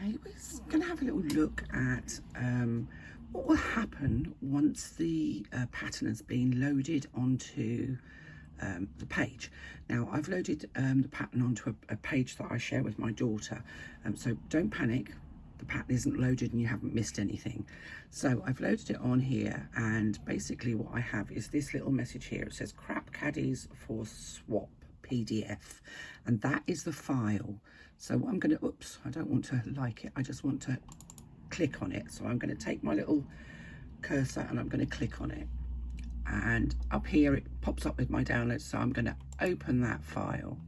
Okay, we're going to have a little look at what will happen once the pattern has been loaded onto the page. Now, I've loaded the pattern onto a page that I share with my daughter, so don't panic. The pattern isn't loaded and you haven't missed anything. So I've loaded it on here, and basically what I have is this little message here. It says Crap Caddies for Swap PDF, and that is the file. So what I'm going to, oops, I don't want to like it, I just want to click on it. So I'm going to take my little cursor and I'm going to click on it, and up here it pops up with my download. So I'm going to open that file,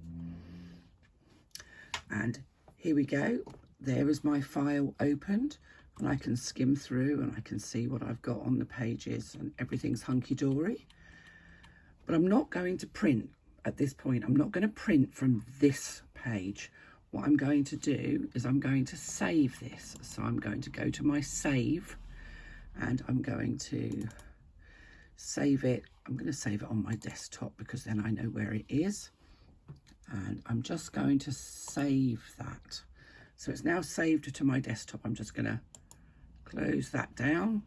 and here we go. There is my file opened, and I can skim through and I can see what I've got on the pages, and everything's hunky-dory. But I'm not going to print at this point. I'm not going to print from this page. What I'm going to do is I'm going to save this. So I'm going to go to my save, and I'm going to save it. I'm going to save it on my desktop because then I know where it is. And I'm just going to save that. So it's now saved to my desktop. I'm just going to close that down,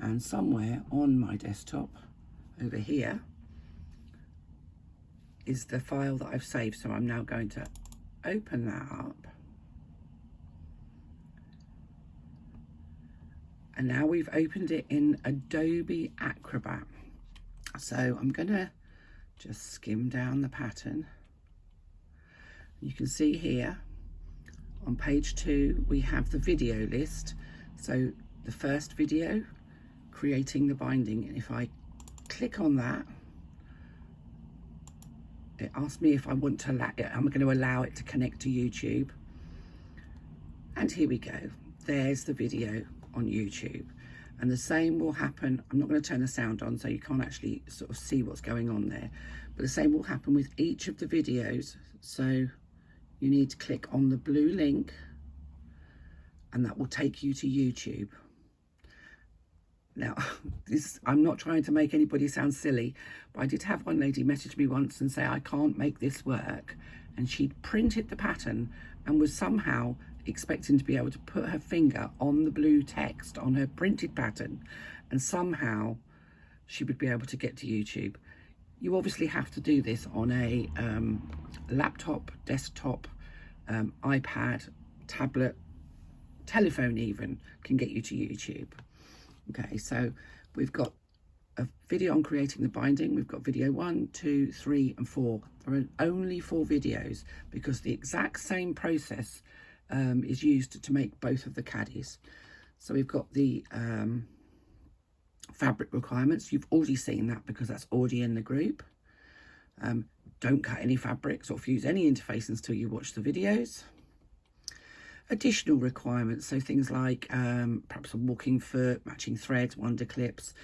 and somewhere on my desktop over here is the file that I've saved. So I'm now going to open that up, and now we've opened it in Adobe Acrobat. So I'm going to just skim down the pattern. You can see here on page 2 we have the video list. So the first video, creating the binding, and if I click on that, it asks me if I want to allow it. I'm going to allow it to connect to YouTube, and here we go. There's the video on YouTube, and the same will happen. I'm not going to turn the sound on so you can't actually sort of see what's going on there, but the same will happen with each of the videos. So you need to click on the blue link, and that will take you to YouTube. Now, I'm not trying to make anybody sound silly, but I did have one lady message me once and say, I can't make this work. And she'd printed the pattern and was somehow expecting to be able to put her finger on the blue text on her printed pattern, and somehow she would be able to get to YouTube. You obviously have to do this on a laptop, desktop, iPad, tablet, telephone even can get you to YouTube. Okay, so we've got a video on creating the binding. We've got video 1, 2, 3, and 4. There are only 4 videos because the exact same process is used to make both of the caddies. So we've got the fabric requirements. You've already seen that because that's already in the group. Don't cut any fabrics or fuse any interface until you watch the videos. Additional requirements, so things like perhaps a walking foot, matching threads, wonder clips,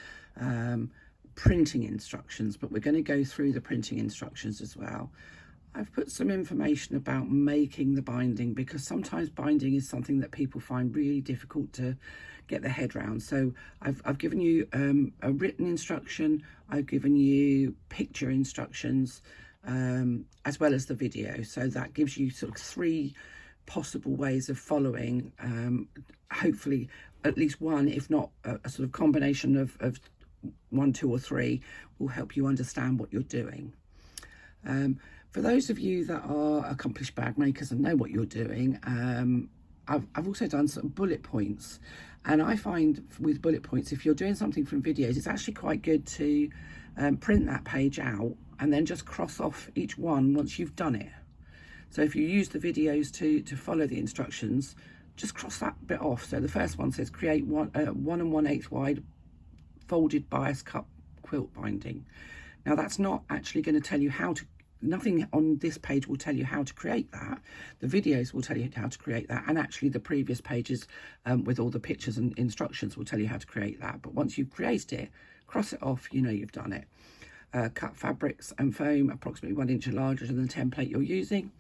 printing instructions, but we're going to go through the printing instructions as well. I've put some information about making the binding because sometimes binding is something that people find really difficult to get their head around. So I've given you a written instruction, I've given you picture instructions, as well as the video. So that gives you sort of 3 possible ways of following. Hopefully at least one, if not a sort of combination of 1, 2 or 3 will help you understand what you're doing. For those of you that are accomplished bag makers and know what you're doing, I've also done some bullet points, and I find with bullet points, if you're doing something from videos, it's actually quite good to print that page out and then just cross off each one once you've done it. So if you use the videos to follow the instructions, just cross that bit off. So the first one says create 1 1/8 wide folded bias cut quilt binding. Now that's not actually going to tell you how to, nothing on this page will tell you how to create that. The videos will tell you how to create that, and actually the previous pages with all the pictures and instructions will tell you how to create that. But once you've created it, cross it off, you know you've done it. Cut fabrics and foam approximately 1 inch larger than the template you're using.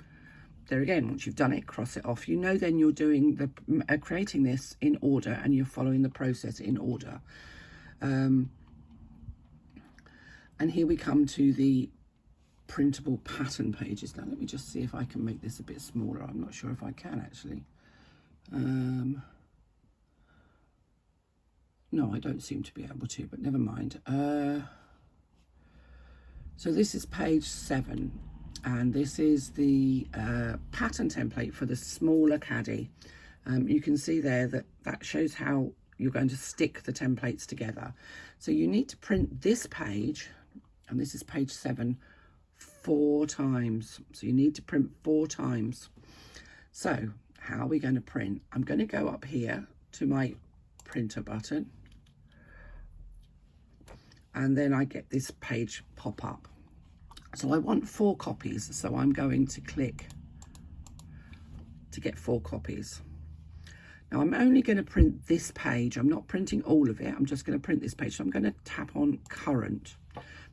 There again, once you've done it, cross it off. You know then you're doing the creating this in order, and you're following the process in order. And here we come to the printable pattern pages. Now let me just see if I can make this a bit smaller. I'm not sure if I can actually. No, I don't seem to be able to, but never mind. So this is page 7, and this is the pattern template for the smaller caddy. You can see there that shows how you're going to stick the templates together. So you need to print this page, and this is page 7, 4 times. So you need to print 4 times. So how are we going to print? I'm going to go up here to my printer button, and then I get this page pop up. So I want 4 copies, so I'm going to click to get 4 copies. Now I'm only going to print this page. I'm not printing all of it. I'm just going to print this page. So I'm going to tap on current,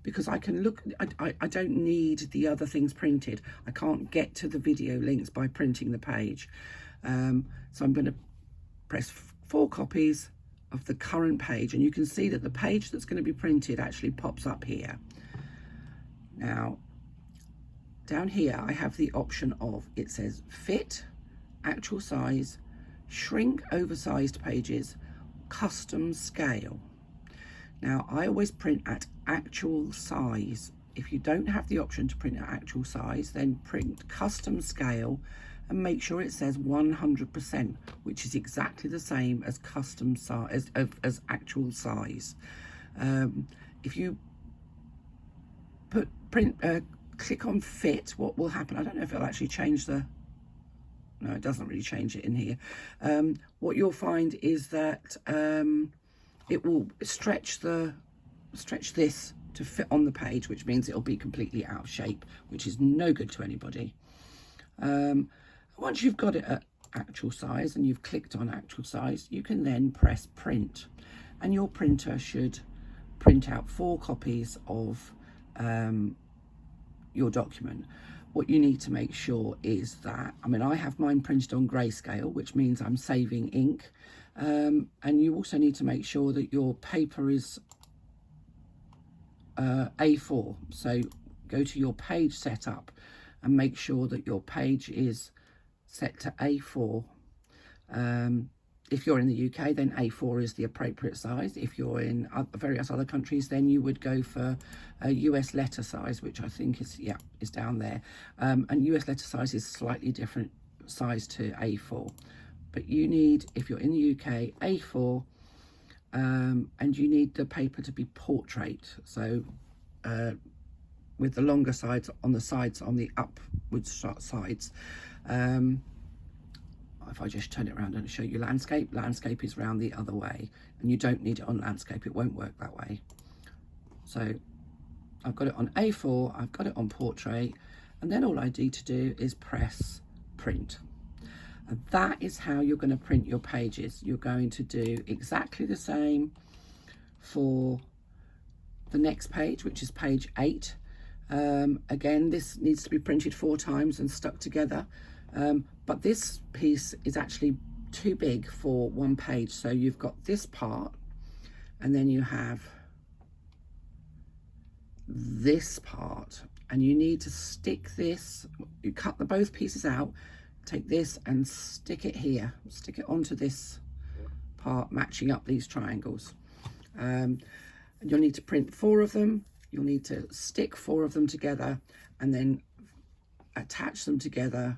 because I can look, I don't need the other things printed. I can't get to the video links by printing the page. So I'm going to press 4 copies of the current page, and you can see that the page that's going to be printed actually pops up here. Now, down here, I have the option of, it says fit, actual size, shrink oversized pages, custom scale. Now, I always print at actual size. If you don't have the option to print at actual size, then print custom scale and make sure it says 100%, which is exactly the same as custom size, as actual size. If you click on fit, what will happen? I don't know if it'll actually change the, no, it doesn't really change it in here. What you'll find is that it will stretch this to fit on the page, which means it'll be completely out of shape, which is no good to anybody. Once you've got it at actual size and you've clicked on actual size, you can then press print, and your printer should print out 4 copies of your document. What you need to make sure is that, I mean, I have mine printed on grayscale, which means I'm saving ink, and you also need to make sure that your paper is A4. So go to your page setup and make sure that your page is set to A4. If you're in the UK, then A4 is the appropriate size. If you're in various other countries, then you would go for a US letter size, which I think is, yeah, is down there. And US letter size is slightly different size to A4. But you need, if you're in the UK, A4, and you need the paper to be portrait. So with the longer sides on the sides, on the upwards sides. If I just turn it around and show you landscape, landscape is round the other way, and you don't need it on landscape, it won't work that way. So I've got it on A4, I've got it on portrait, and then all I need to do is press print. And that is how you're going to print your pages. You're going to do exactly the same for the next page, which is page 8. Again, this needs to be printed 4 times and stuck together. But this piece is actually too big for one page. So you've got this part, and then you have this part, and you need to stick this, you cut both pieces out, take this and stick it here, stick it onto this part, matching up these triangles. And you'll need to print 4 of them. You'll need to stick 4 of them together and then attach them together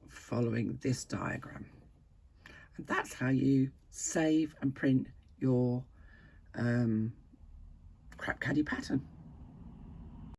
following this diagram. And that's how you save and print your Crap Caddy pattern.